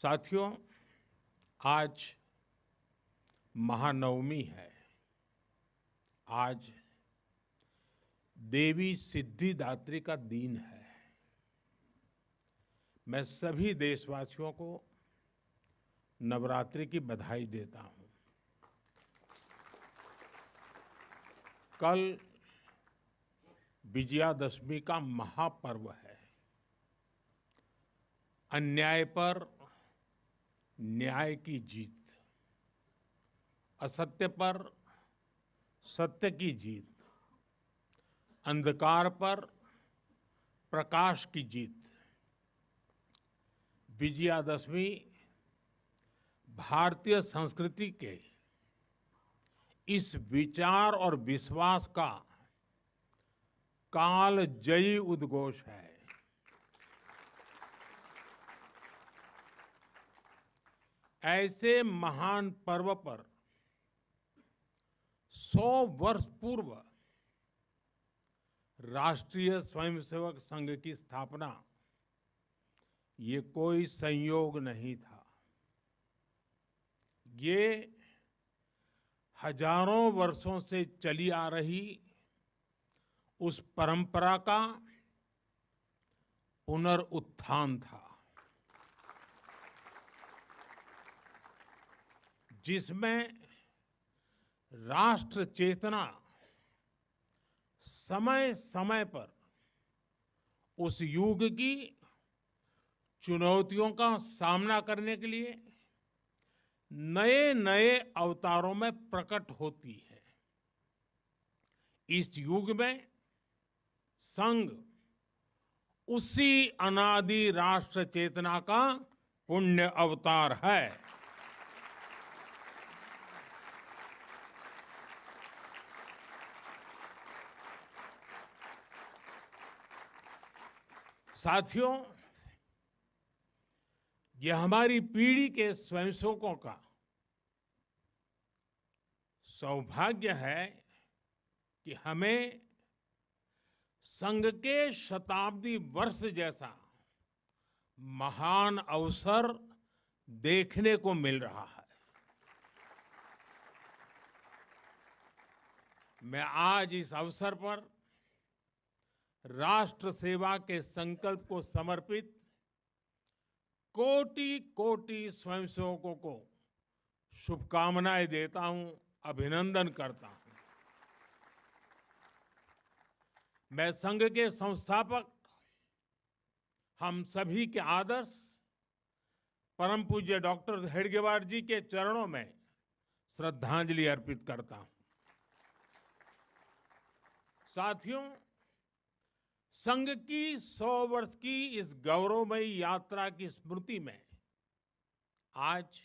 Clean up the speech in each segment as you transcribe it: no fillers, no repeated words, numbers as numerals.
साथियों, आज महानवमी है। आज देवी सिद्धिदात्री का दिन है। मैं सभी देशवासियों को नवरात्रि की बधाई देता हूं। कल विजयादशमी का महापर्व है। अन्याय पर न्याय की जीत, असत्य पर सत्य की जीत, अंधकार पर प्रकाश की जीत। विजयादशमी भारतीय संस्कृति के इस विचार और विश्वास का कालजयी उद्घोष है। ऐसे महान पर्व पर 100 वर्ष पूर्व राष्ट्रीय स्वयंसेवक संघ की स्थापना ये कोई संयोग नहीं था। ये हजारों वर्षों से चली आ रही उस परंपरा का पुनरुत्थान था, जिसमें राष्ट्र चेतना समय समय पर उस युग की चुनौतियों का सामना करने के लिए नए नए अवतारों में प्रकट होती है। इस युग में संघ उसी अनादि राष्ट्र चेतना का पुण्य अवतार है। साथियों, यह हमारी पीढ़ी के स्वयंसेवकों का सौभाग्य है कि हमें संघ के शताब्दी वर्ष जैसा महान अवसर देखने को मिल रहा है। मैं आज इस अवसर पर राष्ट्र सेवा के संकल्प को समर्पित कोटि कोटि स्वयंसेवकों को शुभकामनाएं देता हूं, अभिनंदन करता हूं। मैं संघ के संस्थापक हम सभी के आदर्श परम पूज्य डॉक्टर हेडगेवार जी के चरणों में श्रद्धांजलि अर्पित करता हूं। साथियों, संघ की 100 वर्ष की इस गौरवमयी यात्रा की स्मृति में आज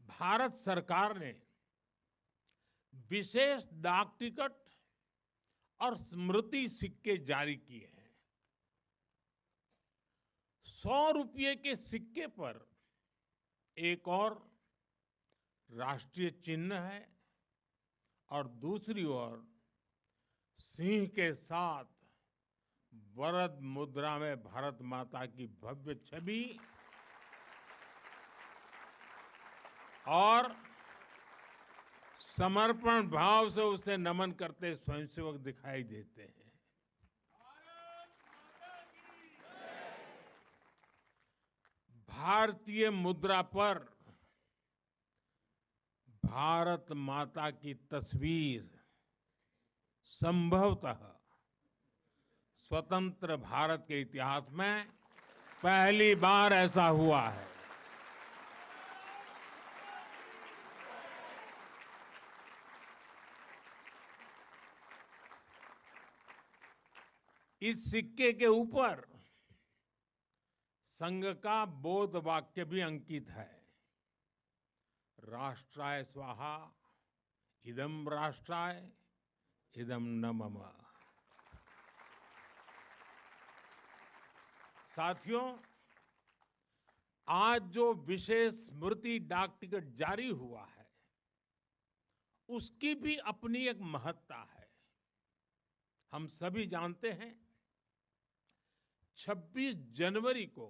भारत सरकार ने विशेष डाक टिकट और स्मृति सिक्के जारी किए हैं। 100 रुपये के सिक्के पर एक और राष्ट्रीय चिन्ह है और दूसरी ओर सिंह के साथ वरद मुद्रा में भारत माता की भव्य छवि और समर्पण भाव से उसे नमन करते स्वयंसेवक दिखाई देते हैं। भारतीय मुद्रा पर भारत माता की तस्वीर संभवतः स्वतंत्र भारत के इतिहास में पहली बार ऐसा हुआ है। इस सिक्के के ऊपर संघ का बोध वाक्य भी अंकित है। राष्ट्राय स्वाहा, इदं राष्ट्राय, इदं न मम। साथियों, आज जो विशेष स्मृति डाक टिकट जारी हुआ है, उसकी भी अपनी एक महत्ता है। हम सभी जानते हैं 26 जनवरी को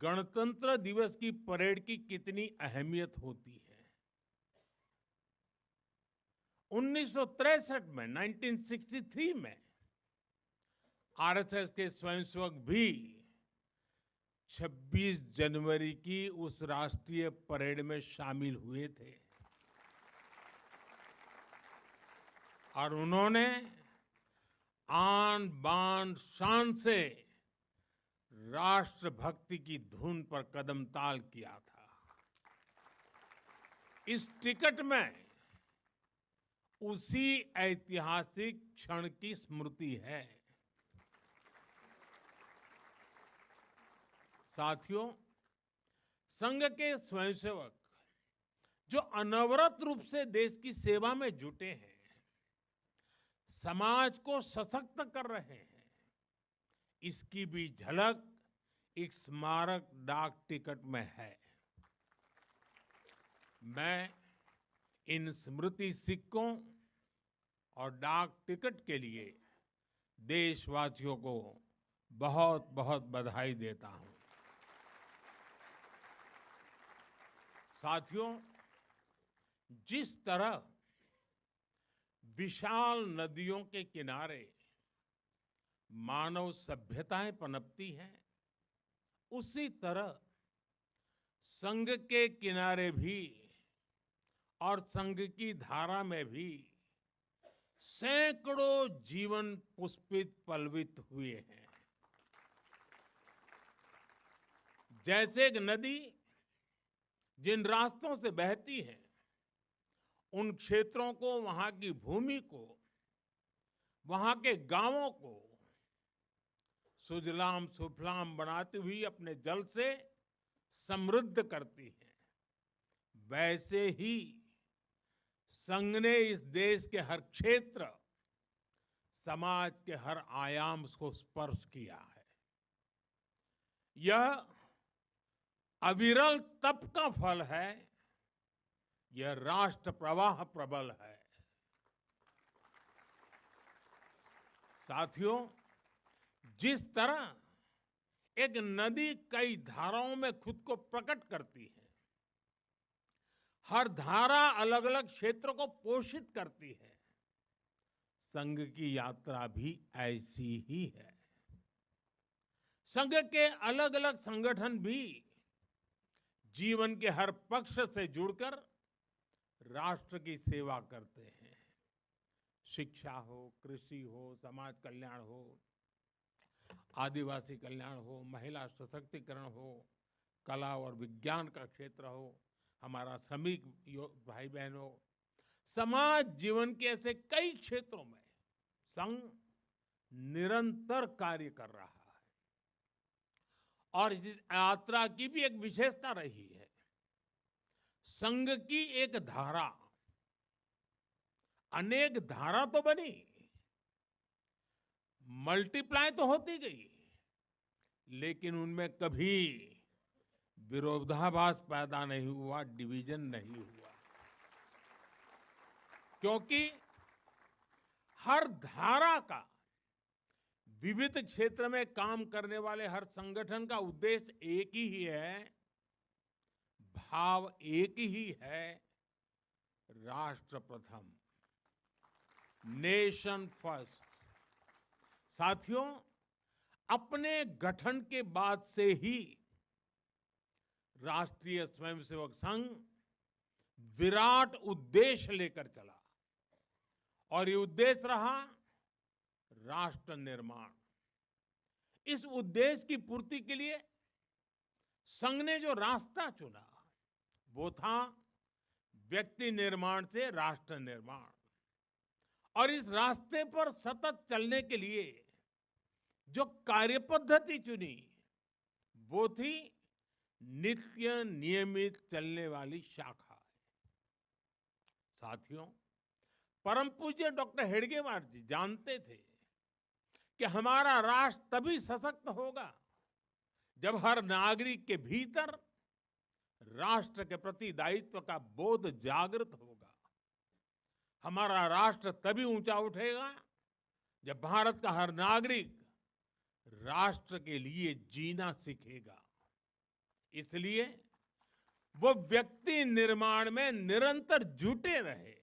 गणतंत्र दिवस की परेड की कितनी अहमियत होती है। 1963 में 1963 में आरएसएस के स्वयंसेवक भी 26 जनवरी की उस राष्ट्रीय परेड में शामिल हुए थे और उन्होंने आन बान शान से राष्ट्रभक्ति की धुन पर कदम ताल किया था। इस टिकट में उसी ऐतिहासिक क्षण की स्मृति है। साथियों, संघ के स्वयंसेवक जो अनवरत रूप से देश की सेवा में जुटे हैं, समाज को सशक्त कर रहे हैं, इसकी भी झलक एक स्मारक डाक टिकट में है। मैं इन स्मृति सिक्कों और डाक टिकट के लिए देशवासियों को बहुत बहुत बधाई देता हूं। साथियों, जिस तरह विशाल नदियों के किनारे मानव सभ्यताएं पनपती हैं, उसी तरह संघ के किनारे भी और संघ की धारा में भी सैकड़ों जीवन पुष्पित पल्वित हुए हैं। जैसे एक नदी जिन रास्तों से बहती है, उन क्षेत्रों को, वहां की भूमि को, वहां के गांवों को सुजलाम सुफलाम बनाती हुई अपने जल से समृद्ध करती है, वैसे ही संघ ने इस देश के हर क्षेत्र, समाज के हर आयाम को स्पर्श किया है। यह अविरल तप का फल है, यह राष्ट्र प्रवाह प्रबल है। साथियों, जिस तरह एक नदी कई धाराओं में खुद को प्रकट करती है, हर धारा अलग अलग क्षेत्र को पोषित करती है, संघ की यात्रा भी ऐसी ही है। संघ के अलग अलग संगठन भी जीवन के हर पक्ष से जुड़कर राष्ट्र की सेवा करते हैं। शिक्षा हो, कृषि हो, समाज कल्याण हो, आदिवासी कल्याण हो, महिला सशक्तिकरण हो, कला और विज्ञान का क्षेत्र हो, हमारा श्रमिक भाई बहनों, समाज जीवन के ऐसे कई क्षेत्रों में संघ निरंतर कार्य कर रहा है। और इस यात्रा की भी एक विशेषता रही है। संघ की एक धारा अनेक धारा तो बनी, मल्टीप्लाई तो होती गई, लेकिन उनमें कभी विरोधाभास पैदा नहीं हुआ, डिवीजन नहीं हुआ, क्योंकि हर धारा का, विविध क्षेत्र में काम करने वाले हर संगठन का उद्देश्य एक ही है, भाव एक ही है, राष्ट्र प्रथम, नेशन फर्स्ट। साथियों, अपने गठन के बाद से ही राष्ट्रीय स्वयंसेवक संघ विराट उद्देश्य लेकर चला और ये उद्देश्य रहा राष्ट्र निर्माण। इस उद्देश्य की पूर्ति के लिए संघ ने जो रास्ता चुना वो था व्यक्ति निर्माण से राष्ट्र निर्माण। और इस रास्ते पर सतत चलने के लिए जो कार्यपद्धति चुनी वो थी नित्य नियमित चलने वाली शाखा। साथियों, परम पूज्य डॉक्टर हेडगेवार जी जानते थे कि हमारा राष्ट्र तभी सशक्त होगा जब हर नागरिक के भीतर राष्ट्र के प्रति दायित्व का बोध जागृत होगा। हमारा राष्ट्र तभी ऊंचा उठेगा जब भारत का हर नागरिक राष्ट्र के लिए जीना सीखेगा। इसलिए वो व्यक्ति निर्माण में निरंतर जुटे रहे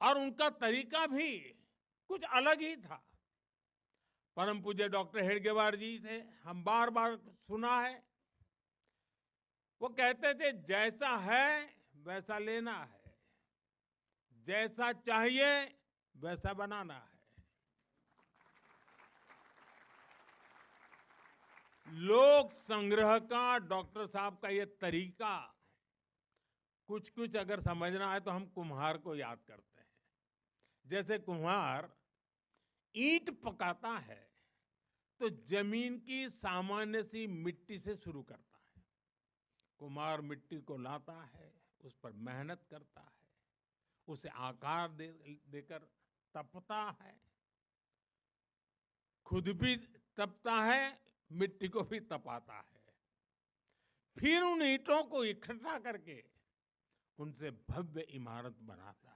और उनका तरीका भी कुछ अलग ही था। परम पूज्य डॉक्टर हेडगेवार जी से हम बार बार सुना है, वो कहते थे जैसा है वैसा लेना है, जैसा चाहिए वैसा बनाना है। लोक संग्रह का डॉक्टर साहब का ये तरीका कुछ कुछ अगर समझना है तो हम कुम्हार को याद करते हैं। जैसे कुम्हार ईंट पकाता है तो जमीन की सामान्य सी मिट्टी से शुरू करता है। कुम्हार मिट्टी को लाता है, उस पर मेहनत करता है, उसे आकार देकर तपता है, खुद भी तपता है, मिट्टी को भी तपाता है, फिर उन ईंटों को इकट्ठा करके उनसे भव्य इमारत बनाता है।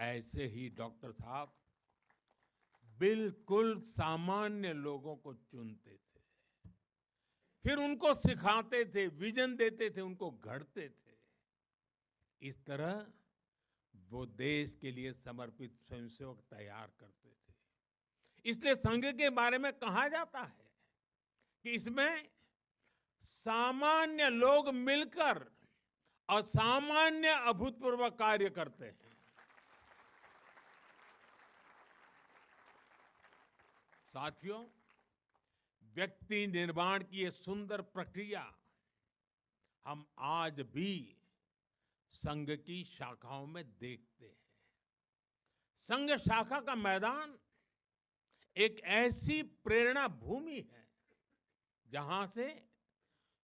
ऐसे ही डॉक्टर साहब बिल्कुल सामान्य लोगों को चुनते थे, फिर उनको सिखाते थे, विजन देते थे, उनको गढ़ते थे। इस तरह वो देश के लिए समर्पित स्वयंसेवक तैयार करते थे। इसलिए संघ के बारे में कहा जाता है कि इसमें सामान्य लोग मिलकर असामान्य अभूतपूर्व कार्य करते हैं। साथियों, व्यक्ति निर्माण की ये सुंदर प्रक्रिया हम आज भी संघ की शाखाओं में देखते हैं। संघ शाखा का मैदान एक ऐसी प्रेरणा भूमि है जहां से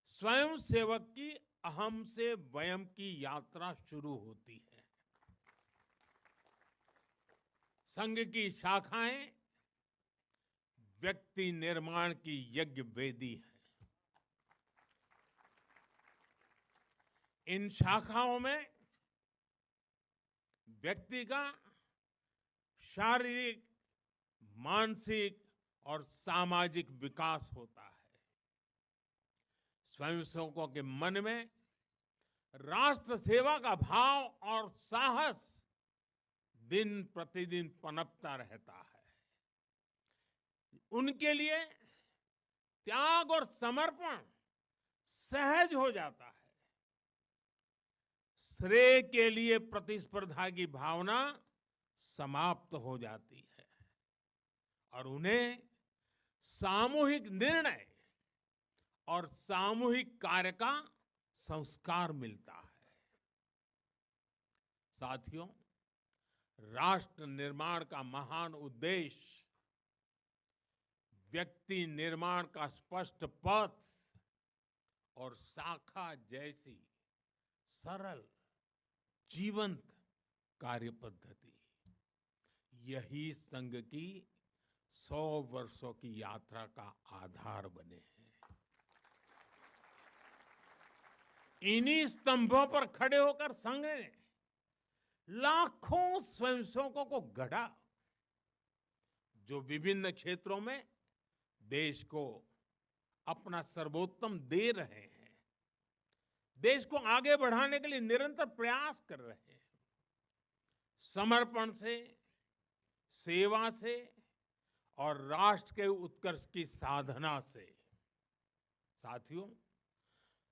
स्वयं सेवक की अहम से वयम की यात्रा शुरू होती है। संघ की शाखाएं व्यक्ति निर्माण की यज्ञ वेदी है। इन शाखाओं में व्यक्ति का शारीरिक, मानसिक और सामाजिक विकास होता है। स्वयंसेवकों के मन में राष्ट्र सेवा का भाव और साहस दिन प्रतिदिन पनपता रहता है। उनके लिए त्याग और समर्पण सहज हो जाता है। श्रेय के लिए प्रतिस्पर्धा की भावना समाप्त हो जाती है और उन्हें सामूहिक निर्णय और सामूहिक कार्य का संस्कार मिलता है। साथियों, राष्ट्र निर्माण का महान उद्देश्य व्यक्ति निर्माण का स्पष्ट पथ और शाखा जैसी सरल जीवंत कार्य पद्धति, यही संघ की 100 वर्षों की यात्रा का आधार बने हैं। इन्हीं स्तंभों पर खड़े होकर संघ ने लाखों स्वयंसेवकों को गढ़ा, जो विभिन्न क्षेत्रों में देश को अपना सर्वोत्तम दे रहे हैं, देश को आगे बढ़ाने के लिए निरंतर प्रयास कर रहे हैं। समर्पण से, सेवा से और राष्ट्र के उत्कर्ष की साधना से। साथियों,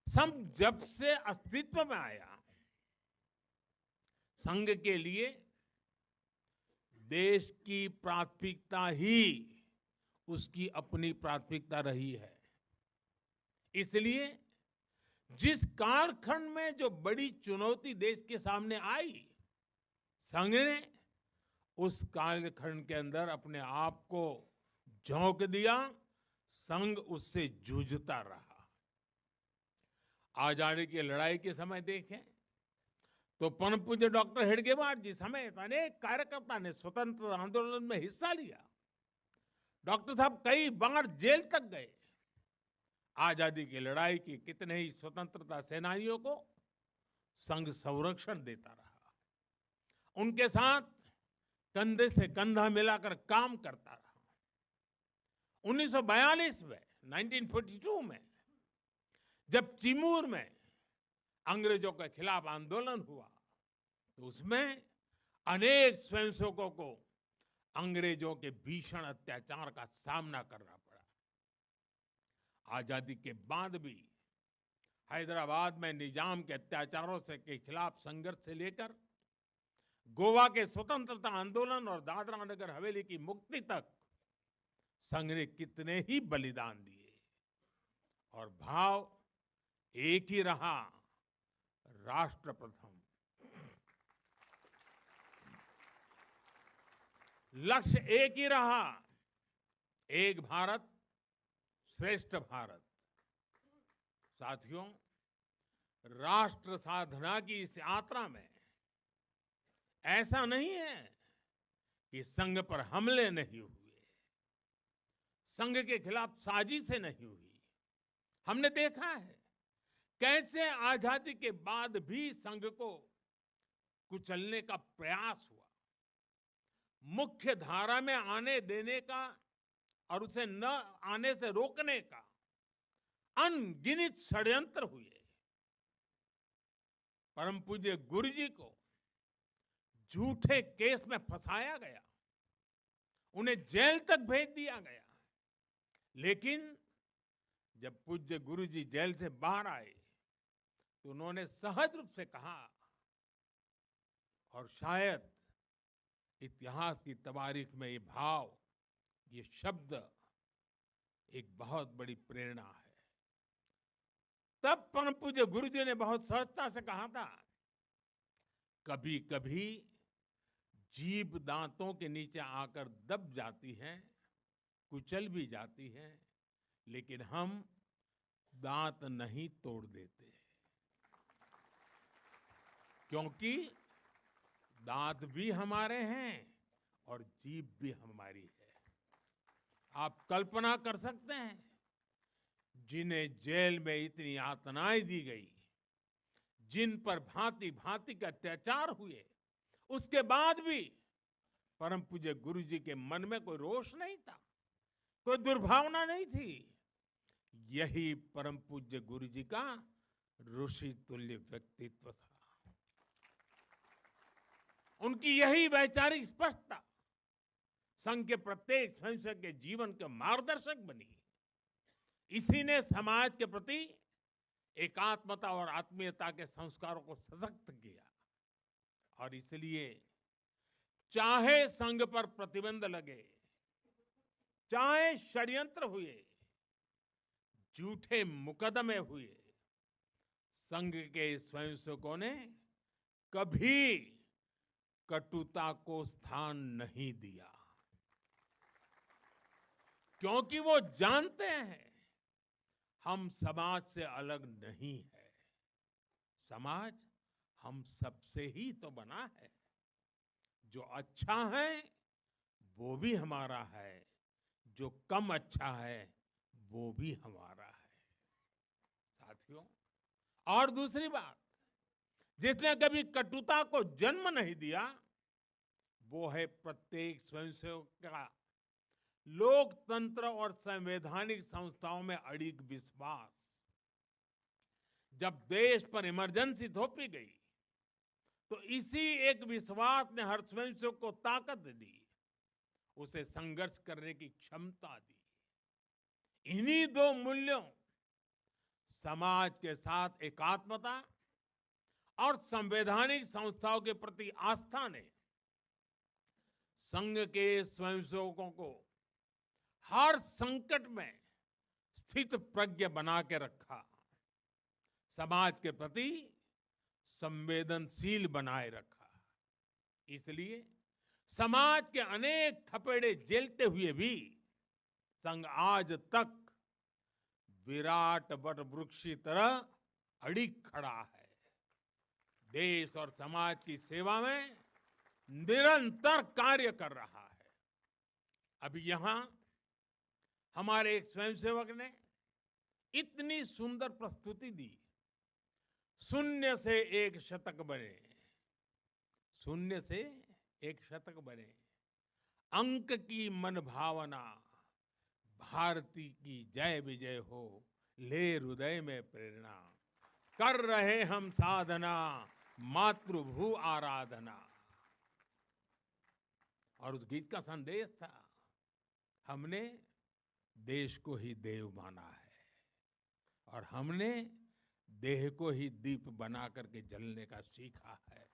संघ जब से अस्तित्व में आया, संघ के लिए देश की प्राथमिकता ही उसकी अपनी प्राथमिकता रही है। इसलिए जिस कालखंड में जो बड़ी चुनौती देश के सामने आई, संघ ने उस कालखंड के अंदर अपने आप को झोंक दिया। संघ उससे जूझता रहा। आजादी की लड़ाई के समय देखें तो परम पूज्य डॉक्टर हेडगेवार जी समेत अनेक कार्यकर्ता ने स्वतंत्रता आंदोलन में हिस्सा लिया। डॉक्टर साहब कई बार जेल तक गए। आजादी की लड़ाई की कितने ही स्वतंत्रता सेनानियों को संघ संरक्षण देता रहा, उनके साथ कंधे से कंधा मिलाकर काम करता रहा। 1942 में 1942 में जब चिमूर में अंग्रेजों के खिलाफ आंदोलन हुआ तो उसमें अनेक स्वयंसेवकों को अंग्रेजों के भीषण अत्याचार का सामना करना पड़ा। आजादी के बाद भी हैदराबाद में निजाम के अत्याचारों से के खिलाफ संघर्ष से लेकर गोवा के स्वतंत्रता आंदोलन और दादरा नगर हवेली की मुक्ति तक संघ ने कितने ही बलिदान दिए और भाव एक ही रहा, राष्ट्र प्रथम। लक्ष्य एक ही रहा, एक भारत श्रेष्ठ भारत। साथियों, राष्ट्र साधना की इस यात्रा में ऐसा नहीं है कि संघ पर हमले नहीं हुए, संघ के खिलाफ साजिशें नहीं हुई। हमने देखा है कैसे आजादी के बाद भी संघ को कुचलने का प्रयास हुआ, मुख्य धारा में आने देने का और उसे न आने से रोकने का अनगिनत षड्यंत्र हुए। परम पूज्य गुरु जी को झूठे केस में फंसाया गया, उन्हें जेल तक भेज दिया गया। लेकिन जब पूज्य गुरु जी जेल से बाहर आए तो उन्होंने सहज रूप से कहा, और शायद इतिहास की तवारीख में ये भाव, ये शब्द एक बहुत बड़ी प्रेरणा है। तब परम पूज्य गुरु जी ने बहुत सहजता से कहा था, कभी कभी जीभ दांतों के नीचे आकर दब जाती है, कुचल भी जाती है, लेकिन हम दांत नहीं तोड़ देते, क्योंकि दांत भी हमारे हैं और जीभ भी हमारी है। आप कल्पना कर सकते हैं, जिन्हें जेल में इतनी यातनाएं दी गई, जिन पर भांति भांति के अत्याचार हुए, उसके बाद भी परम पूज्य गुरु जी के मन में कोई रोष नहीं था, कोई दुर्भावना नहीं थी। यही परम पूज्य गुरु जी का ऋषि तुल्य व्यक्तित्व था। उनकी यही वैचारिक स्पष्टता संघ के प्रत्येक स्वयंसेवक के जीवन के मार्गदर्शक बनी। इसी ने समाज के प्रति एकात्मता और आत्मीयता के संस्कारों को सशक्त किया। और इसलिए चाहे संघ पर प्रतिबंध लगे, चाहे षड्यंत्र हुए, झूठे मुकदमे हुए, संघ के स्वयंसेवकों ने कभी कटुता को स्थान नहीं दिया, क्योंकि वो जानते हैं हम समाज से अलग नहीं है। समाज हम सबसे ही तो बना है। जो अच्छा है वो भी हमारा है, जो कम अच्छा है वो भी हमारा है। साथियों, और दूसरी बात, जिसने कभी कटुता को जन्म नहीं दिया, वो है प्रत्येक स्वयंसेवक का लोकतंत्र और संवैधानिक संस्थाओं में अडिग विश्वास। जब देश पर इमरजेंसी थोपी गई तो इसी एक विश्वास ने हर स्वयंसेवक को ताकत दी, उसे संघर्ष करने की क्षमता दी। इन्हीं दो मूल्यों, समाज के साथ एकात्मता और संवैधानिक संस्थाओं के प्रति आस्था ने संघ के स्वयंसेवकों को हर संकट में स्थित प्रज्ञ बना के रखा, समाज के प्रति संवेदनशील बनाए रखा। इसलिए समाज के अनेक थपेड़े झेलते हुए भी संघ आज तक विराट वट वृक्ष की तरह अडिग खड़ा है। देश और समाज की सेवा में निरंतर कार्य कर रहा है। अभी यहां हमारे एक स्वयंसेवक ने इतनी सुंदर प्रस्तुति दी, शून्य से एक शतक बने, शून्य से एक शतक बने, अंक की मन भावना, भारती की जय विजय हो, ले हृदय में प्रेरणा, कर रहे हम साधना, मातृभू आराधना। और उस गीत का संदेश था, हमने देश को ही देव माना है और हमने देह को ही दीप बना करके जलने का सीखा है।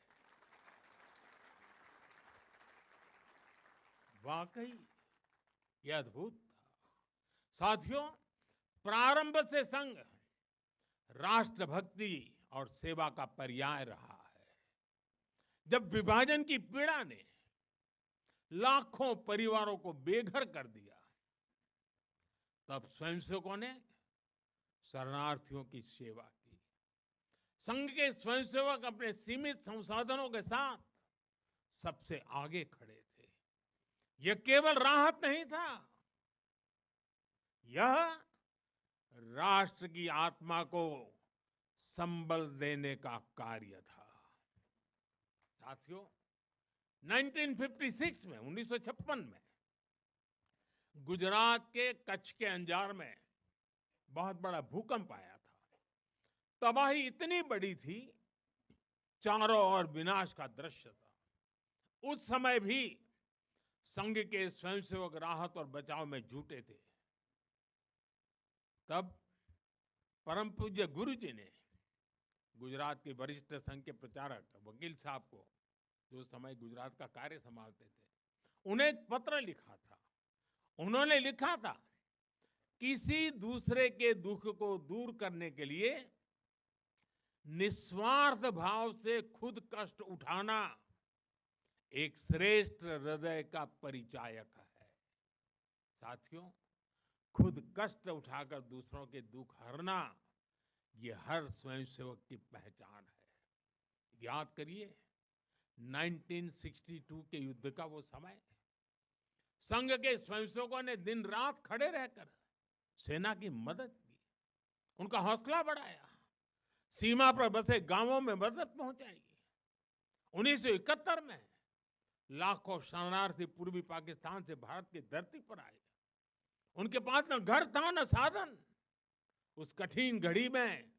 वाकई यह अद्भुत था। साथियों, प्रारंभ से संघ राष्ट्रभक्ति और सेवा का पर्याय रहा है। जब विभाजन की पीड़ा ने लाखों परिवारों को बेघर कर दिया, तब स्वयंसेवकों ने शरणार्थियों की सेवा की। संघ के स्वयंसेवक अपने सीमित संसाधनों के साथ सबसे आगे खड़े थे। यह केवल राहत नहीं था, यह राष्ट्र की आत्मा को संबल देने का कार्य था। साथियों, 1956 में 1956 में गुजरात के कच्छ के अंजार में बहुत बड़ा भूकंप आया था। तबाही इतनी बड़ी थी, चारों ओर विनाश का दृश्य था। उस समय भी संघ के स्वयंसेवक राहत और बचाव में जुटे थे। तब परम पूज्य गुरु जी ने गुजरात के वरिष्ठ संघ के प्रचारक वकील साहब को, जो समय गुजरात का कार्य संभालते थे, उन्हें एक पत्र लिखा था। उन्होंने लिखा था, किसी दूसरे के दुख को दूर करने के लिए निस्वार्थ भाव से खुद कष्ट उठाना एक श्रेष्ठ हृदय का परिचायक है। साथियों, खुद कष्ट उठाकर दूसरों के दुख हरना, ये हर स्वयंसेवक की पहचान है। याद करिए 1962 के युद्ध का वो समय, संघ के स्वयंसेवकों ने दिन रात खड़े रहकर सेना की मदद की, उनका हौसला बढ़ाया, सीमा पर बसे गांवों में मदद पहुंचाई। 1971 में लाखों शरणार्थी पूर्वी पाकिस्तान से भारत की धरती पर आए। उनके पास न घर था न साधन। उस कठिन घड़ी में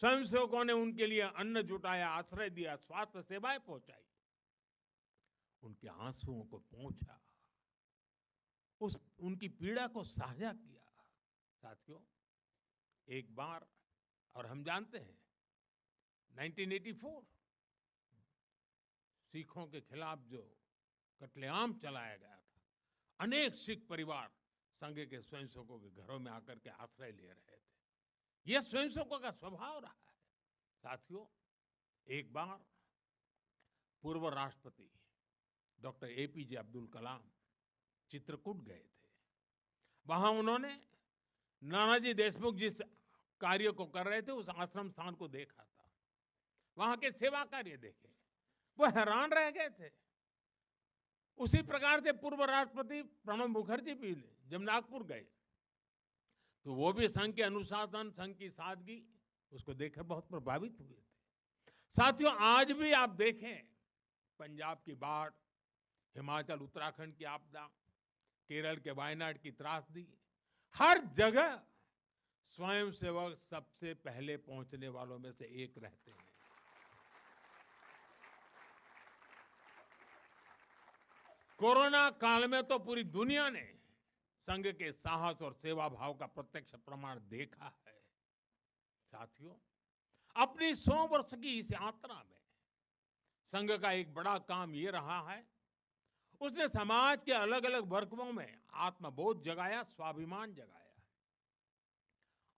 स्वयंसेवकों ने उनके लिए अन्न जुटाया, आश्रय दिया, स्वास्थ्य सेवाएं पहुंचाई, उनके आंसुओं को पोंछा, उनकी पीड़ा को साझा किया। साथियों, एक बार, और हम जानते हैं 1984 सिखों के खिलाफ जो कत्लेआम चलाया गया था, अनेक सिख परिवार संघ के स्वयंसेवकों के घरों में आकर के आश्रय ले रहे थे। यह स्वयंसेवकों का स्वभाव रहा है। साथियों, एक बार पूर्व राष्ट्रपति डॉक्टर एपीजे अब्दुल कलाम चित्रकूट गए थे। वहां उन्होंने नानाजी देशमुख जिस कार्य को कर रहे थे, उस आश्रम स्थान को देखा था, वहां के सेवा कार्य देखे, वो हैरान रह गए थे। उसी प्रकार से पूर्व राष्ट्रपति प्रणब मुखर्जी भी जब नागपुर गए, तो वो भी संघ के अनुशासन, संघ की सादगी, उसको देखकर बहुत प्रभावित हुए थे। साथियों, आज भी आप देखें, पंजाब की बाढ़, हिमाचल उत्तराखंड की आपदा, केरल के वायनाड की त्रासदी, हर जगह स्वयंसेवक सबसे पहले पहुंचने वालों में से एक रहते हैं। कोरोना काल में तो पूरी दुनिया ने संघ के साहस और सेवा भाव का प्रत्यक्ष प्रमाण देखा है। साथियों, अपनी 100 वर्ष की इस यात्रा में संघ का एक बड़ा काम ये रहा है, उसने समाज के अलग अलग वर्गों में आत्मबोध जगाया, स्वाभिमान जगाया।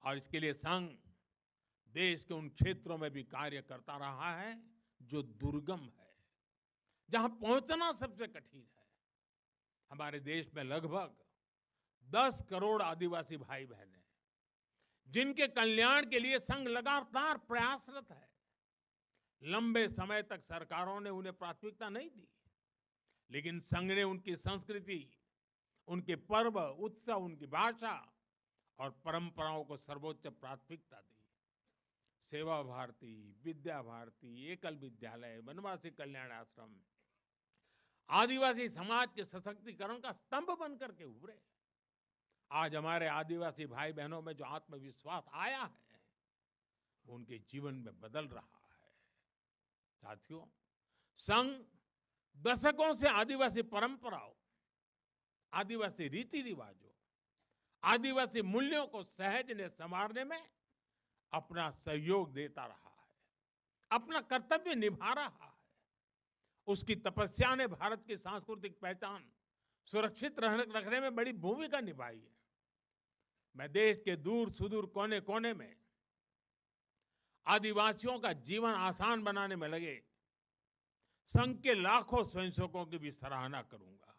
और इसके लिए संघ देश के उन क्षेत्रों में भी कार्य करता रहा है जो दुर्गम है, जहां पहुंचना सबसे कठिन है। हमारे देश में लगभग 10 करोड़ आदिवासी भाई बहन हैं, जिनके कल्याण के लिए संघ लगातार प्रयासरत है। लंबे समय तक सरकारों ने उन्हें प्राथमिकता नहीं दी, लेकिन संघ ने उनकी संस्कृति, उनके पर्व, उत्सव, उनकी भाषा और परंपराओं को सर्वोच्च प्राथमिकता दी। सेवा भारती, विद्या भारती, एकल विद्यालय, वनवासी कल्याण आश्रम आदिवासी समाज के सशक्तिकरण का स्तंभ बनकर के उभरे। आज हमारे आदिवासी भाई बहनों में जो आत्मविश्वास आया है, वो उनके जीवन में बदल रहा है। साथियों, संघ दशकों से आदिवासी परंपराओं, आदिवासी रीति रिवाजों, आदिवासी मूल्यों को सहजने संवारने में अपना सहयोग देता रहा है, अपना कर्तव्य निभा रहा है। उसकी तपस्या ने भारत की सांस्कृतिक पहचान सुरक्षित रखने में बड़ी भूमिका निभाई है। मैं देश के दूर सुदूर कोने कोने में आदिवासियों का जीवन आसान बनाने में लगे संघ के लाखों स्वयंसेवकों की भी सराहना करूंगा।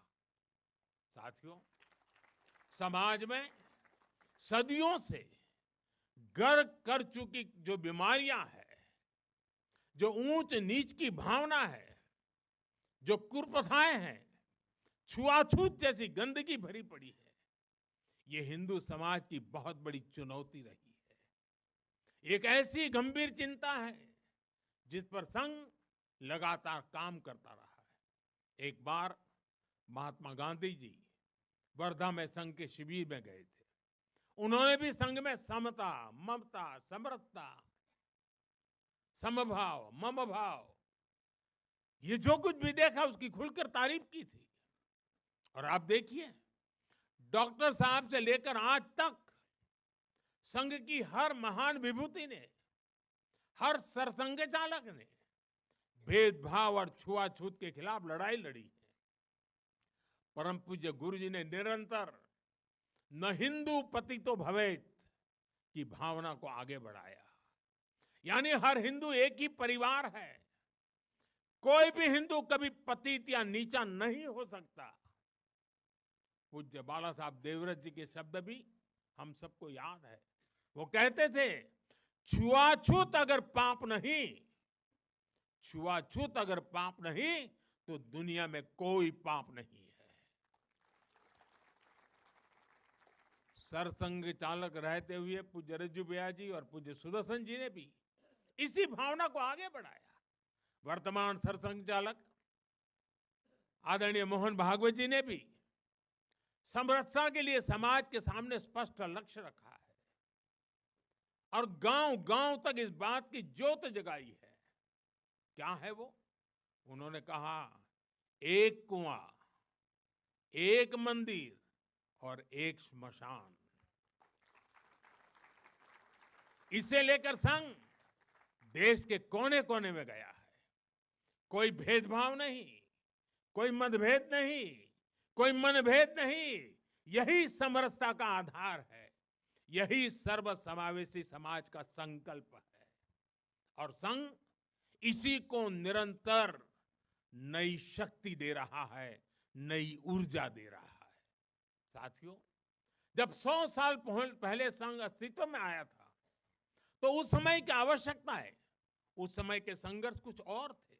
साथियों, समाज में सदियों से घर कर चुकी जो बीमारियां हैं, जो ऊंच नीच की भावना है, जो कुप्रथाएं हैं, छुआछूत जैसी गंदगी भरी पड़ी है, ये हिंदू समाज की बहुत बड़ी चुनौती रही है। एक ऐसी गंभीर चिंता है जिस पर संघ लगातार काम करता रहा है। एक बार महात्मा गांधी जी वर्धा में संघ के शिविर में गए थे। उन्होंने भी संघ में समता, ममता, समरसता, समभाव, मम भाव, ये जो कुछ भी देखा उसकी खुलकर तारीफ की थी। और आप देखिए, डॉक्टर साहब से लेकर आज तक संघ की हर महान विभूति ने, हर सरसंघ चालक ने भेदभाव और छुआछूत के खिलाफ लड़ाई लड़ी है। परम पूज्य गुरु जी ने निरंतर न हिंदू पतितो भवेत की भावना को आगे बढ़ाया। यानी हर हिंदू एक ही परिवार है, कोई भी हिंदू कभी पतित या नीचा नहीं हो सकता। पूज्य बाला साहब देवव्रत जी के शब्द भी हम सबको याद है। वो कहते थे, छुआछूत अगर पाप नहीं, छुआछूत अगर पाप नहीं तो दुनिया में कोई पाप नहीं है। सरसंघ चालक रहते हुए पूज्य रज्जू भैया जी और पूज्य सुदर्शन जी ने भी इसी भावना को आगे बढ़ाया। वर्तमान सरसंघ चालक आदरणीय मोहन भागवत जी ने भी समरसता के लिए समाज के सामने स्पष्ट लक्ष्य रखा है और गांव गांव तक इस बात की ज्योत जगाई है। क्या है वो? उन्होंने कहा, एक कुआं, एक मंदिर और एक श्मशान। इसे लेकर संघ देश के कोने कोने में गया है। कोई भेदभाव नहीं, कोई मतभेद नहीं, कोई मनभेद नहीं। यही समरसता का आधार है, यही सर्वसमावेशी समाज का संकल्प है। और संघ इसी को निरंतर नई शक्ति दे रहा है, नई ऊर्जा दे रहा है। साथियों, जब 100 साल पहले संघ अस्तित्व में आया था, तो उस समय की आवश्यकताएं, उस समय के संघर्ष कुछ और थे।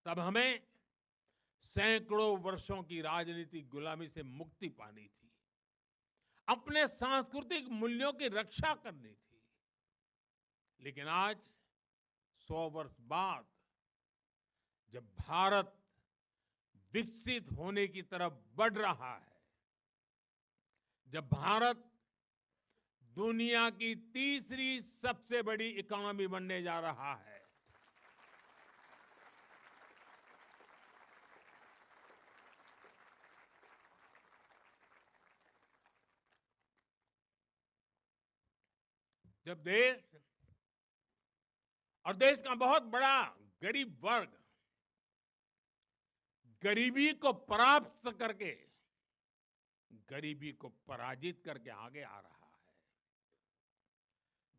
तब हमें सैकड़ों वर्षों की राजनीतिक गुलामी से मुक्ति पानी थी, अपने सांस्कृतिक मूल्यों की रक्षा करनी थी। लेकिन आज 100 वर्ष बाद जब भारत विकसित होने की तरफ बढ़ रहा है, जब भारत दुनिया की तीसरी सबसे बड़ी इकोनॉमी बनने जा रहा है, जब देश का बहुत बड़ा गरीब वर्ग गरीबी को परास्त करके, गरीबी को पराजित करके आगे आ रहा है,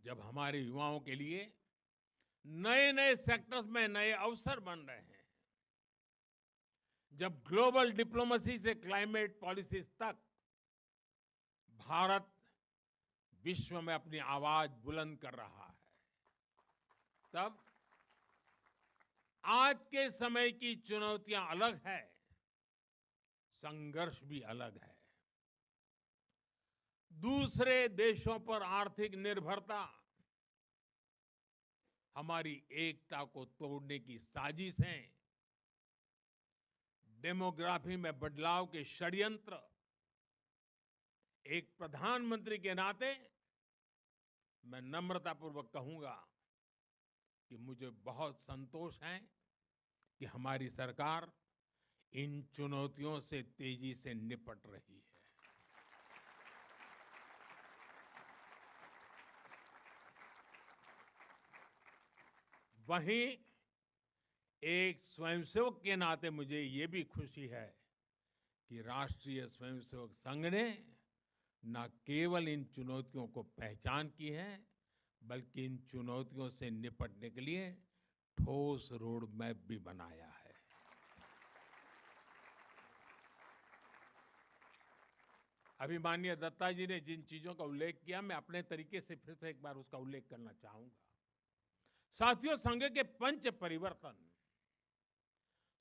जब हमारे युवाओं के लिए नए नए सेक्टर्स में नए अवसर बन रहे हैं, जब ग्लोबल डिप्लोमेसी से क्लाइमेट पॉलिसीज तक भारत विश्व में अपनी आवाज बुलंद कर रहा है, तब आज के समय की चुनौतियां अलग है, संघर्ष भी अलग है। दूसरे देशों पर आर्थिक निर्भरता हमारी एकता को तोड़ने की साजिश है। डेमोग्राफी में बदलाव के षड्यंत्र एक प्रधानमंत्री के नाते मैं नम्रतापूर्वक कहूंगा कि मुझे बहुत संतोष है कि हमारी सरकार इन चुनौतियों से तेजी से निपट रही है। वहीं एक स्वयंसेवक के नाते मुझे ये भी खुशी है कि राष्ट्रीय स्वयंसेवक संघ ने न केवल इन चुनौतियों को पहचान की है, बल्कि इन चुनौतियों से निपटने के लिए ठोस रोड मैप भी बनाया है। अभी माननीय दत्ता जी ने जिन चीजों का उल्लेख किया, मैं अपने तरीके से फिर से एक बार उसका उल्लेख करना चाहूंगा। साथियों, संघ के पंच परिवर्तन,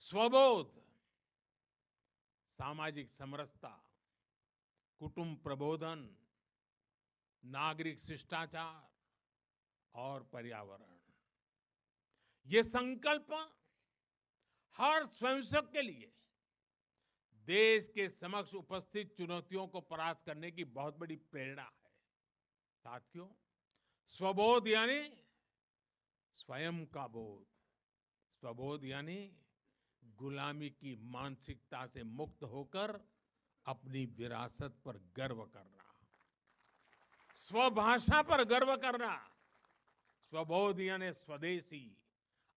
स्वबोध, सामाजिक समरसता, कुटुंब प्रबोधन, नागरिक शिष्टाचार और पर्यावरण, ये संकल्प हर स्वयंसेवक के लिए देश के समक्ष उपस्थित चुनौतियों को परास्त करने की बहुत बड़ी प्रेरणा है। साथियों, स्वबोध यानी स्वयं का बोध, स्वबोध यानी गुलामी की मानसिकता से मुक्त होकर अपनी विरासत पर गर्व करना, स्वभाषा पर गर्व करना। स्वबोध यानी स्वदेशी,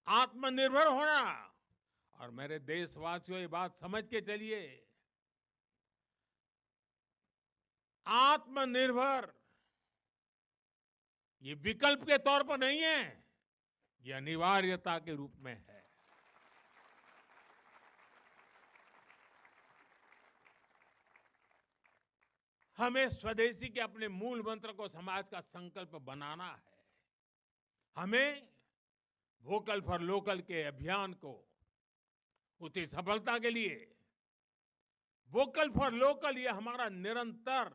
आत्मनिर्भर होना। और मेरे देशवासियों, ये बात समझ के चलिए, आत्मनिर्भर ये विकल्प के तौर पर नहीं है, ये अनिवार्यता के रूप में है। हमें स्वदेशी के अपने मूल मंत्र को समाज का संकल्प बनाना है। हमें वोकल फॉर लोकल के अभियान को उसकी सफलता के लिए वोकल फॉर लोकल ये हमारा निरंतर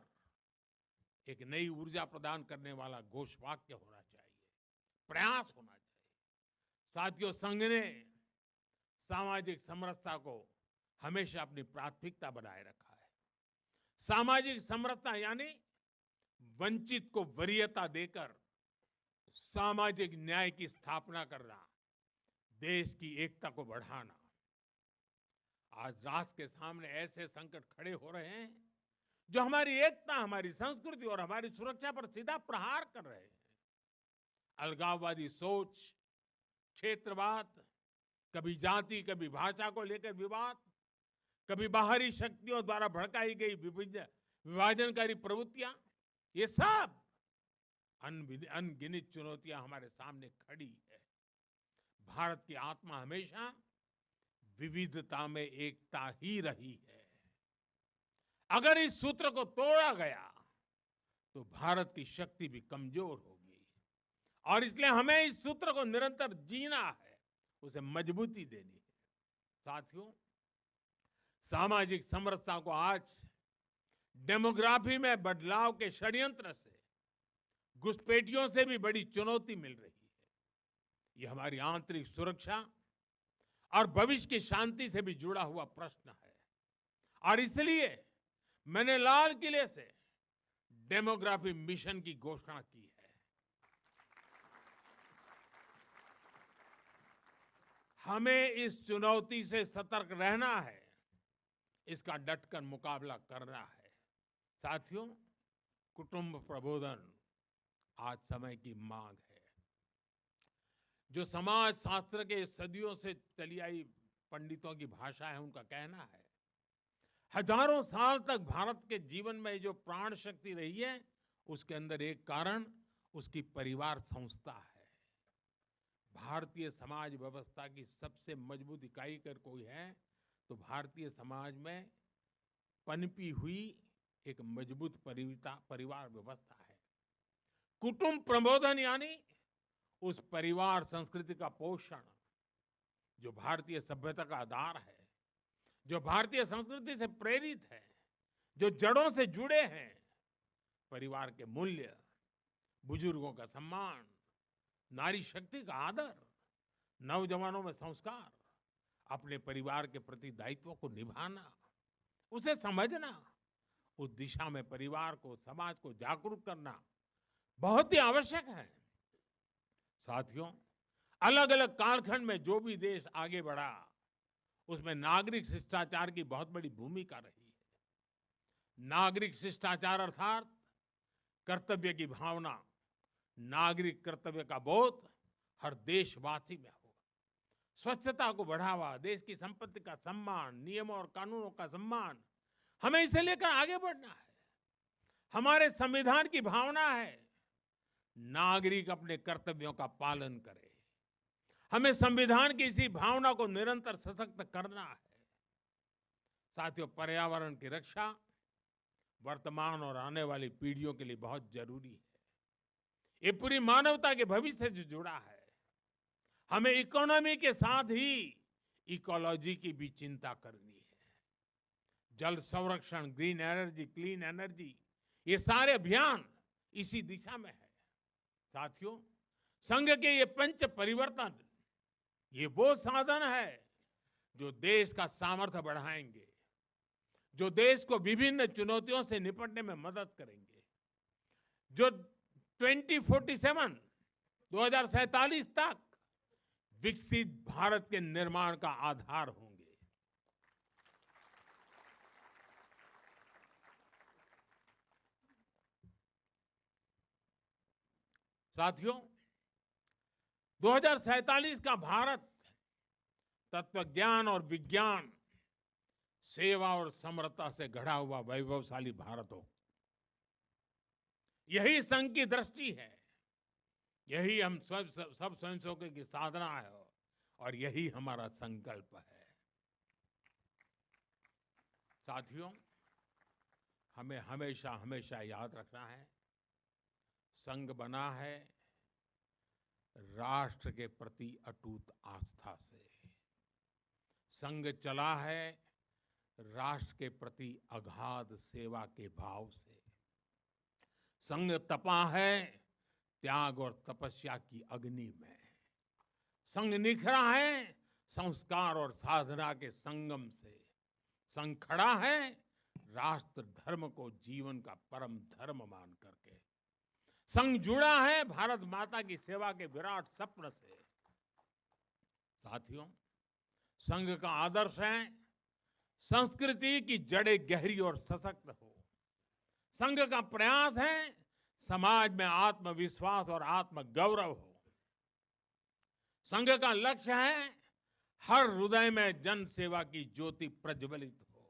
एक नई ऊर्जा प्रदान करने वाला घोषवाक्य होना चाहिए, प्रयास होना चाहिए। साथियों, संघ ने सामाजिक समरसता को हमेशा अपनी प्राथमिकता बनाए रखा है। सामाजिक समरसता यानी वंचित को वरीयता देकर सामाजिक न्याय की स्थापना करना, देश की एकता को बढ़ाना। आज राष्ट्र के सामने ऐसे संकट खड़े हो रहे हैं जो हमारी एकता, हमारी संस्कृति और हमारी सुरक्षा पर सीधा प्रहार कर रहे हैं। अलगाववादी सोच, क्षेत्रवाद, कभी जाति, कभी भाषा को लेकर विवाद, कभी बाहरी शक्तियों द्वारा भड़काई गई विभाजनकारी प्रवृत्तियां, ये सब अनगिनत चुनौतियां हमारे सामने खड़ी है। भारत की आत्मा हमेशा विविधता में एकता ही रही है। अगर इस सूत्र को तोड़ा गया तो भारत की शक्ति भी कमजोर होगी, और इसलिए हमें इस सूत्र को निरंतर जीना है, उसे मजबूती देनी है। साथियों, सामाजिक समरसता को आज डेमोग्राफी में बदलाव के षड्यंत्र से, घुसपैठियों से भी बड़ी चुनौती मिल रही है। यह हमारी आंतरिक सुरक्षा और भविष्य की शांति से भी जुड़ा हुआ प्रश्न है। और इसलिए मैंने लाल किले से डेमोग्राफी मिशन की घोषणा की है। हमें इस चुनौती से सतर्क रहना है, इसका डटकर मुकाबला करना है। साथियों, कुटुंब प्रबोधन आज समय की मांग है। जो समाज शास्त्र के सदियों से चली आई पंडितों की भाषा है, उनका कहना है, हजारों साल तक भारत के जीवन में जो प्राण शक्ति रही है, उसके अंदर एक कारण उसकी परिवार संस्था है। भारतीय समाज व्यवस्था की सबसे मजबूत इकाई अगर कोई है तो भारतीय समाज में पनपी हुई एक मजबूत परिवार व्यवस्था है। कुटुंब प्रबोधन यानी उस परिवार संस्कृति का पोषण जो भारतीय सभ्यता का आधार है, जो भारतीय संस्कृति से प्रेरित है, जो जड़ों से जुड़े हैं। परिवार के मूल्य, बुजुर्गों का सम्मान, नारी शक्ति का आदर, नौजवानों में संस्कार, अपने परिवार के प्रति दायित्व को निभाना, उसे समझना उस दिशा में परिवार को, समाज को जागरूक करना बहुत ही आवश्यक है। साथियों, अलग अलग कालखंड में जो भी देश आगे बढ़ा, उसमें नागरिक शिष्टाचार की बहुत बड़ी भूमिका रही है। नागरिक शिष्टाचार अर्थात कर्तव्य की भावना, नागरिक कर्तव्य का बोध हर देशवासी में हो। स्वच्छता को बढ़ावा, देश की संपत्ति का सम्मान, नियमों और कानूनों का सम्मान, हमें इसे लेकर आगे बढ़ना है। हमारे संविधान की भावना है नागरिक अपने कर्तव्यों का पालन करे। हमें संविधान की इसी भावना को निरंतर सशक्त करना है। साथियों, पर्यावरण की रक्षा वर्तमान और आने वाली पीढ़ियों के लिए बहुत जरूरी है। ये पूरी मानवता के भविष्य से जुड़ा है। हमें इकोनॉमी के साथ ही इकोलॉजी की भी चिंता करनी है। जल संरक्षण, ग्रीन एनर्जी, क्लीन एनर्जी, ये सारे अभियान इसी दिशा में है। साथियों, संघ के ये पंच परिवर्तन, ये वो साधन है जो देश का सामर्थ्य बढ़ाएंगे, जो देश को विभिन्न चुनौतियों से निपटने में मदद करेंगे, जो 2047 तक विकसित भारत के निर्माण का आधार होंगे। साथियों, 2047 का भारत तत्वज्ञान और विज्ञान, सेवा और समरसता से गढ़ा हुआ वैभवशाली भारत हो। यही संघ की दृष्टि है, यही हम सब स्वयंसेवकों की साधना है और यही हमारा संकल्प है। साथियों, हमें हमेशा हमेशा याद रखना है, संघ बना है राष्ट्र के प्रति अटूट आस्था से। संघ चला है राष्ट्र के प्रति अगाध सेवा के भाव से। संघ तपा है त्याग और तपस्या की अग्नि में। संघ निखरा है संस्कार और साधना के संगम से। संघ खड़ा है राष्ट्र धर्म को जीवन का परम धर्म मान करके। संघ जुड़ा है भारत माता की सेवा के विराट स्वप्न से। साथियों, संघ का आदर्श है संस्कृति की जड़ें गहरी और सशक्त हो। संघ का प्रयास है समाज में आत्मविश्वास और आत्मगौरव हो। संघ का लक्ष्य है हर हृदय में जन सेवा की ज्योति प्रज्वलित हो।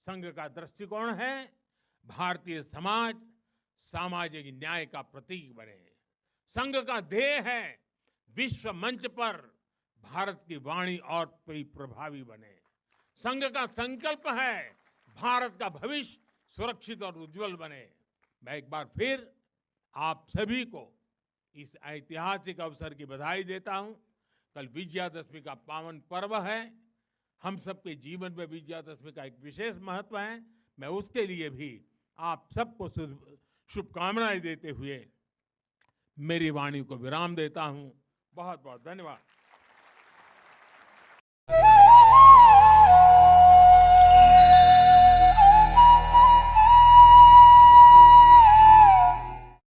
संघ का दृष्टिकोण है भारतीय समाज सामाजिक न्याय का प्रतीक बने। संघ का ध्येय है विश्व मंच पर भारत की वाणी और भी प्रभावी बने। संघ का संकल्प है भारत का भविष्य सुरक्षित और उज्जवल बने। मैं एक बार फिर आप सभी को इस ऐतिहासिक अवसर की बधाई देता हूं। कल विजयादशमी का पावन पर्व है। हम सबके जीवन में विजयादशमी का एक विशेष महत्व है। मैं उसके लिए भी आप सबको शुभकामनाएं देते हुए मेरी वाणी को विराम देता हूं। बहुत बहुत धन्यवाद।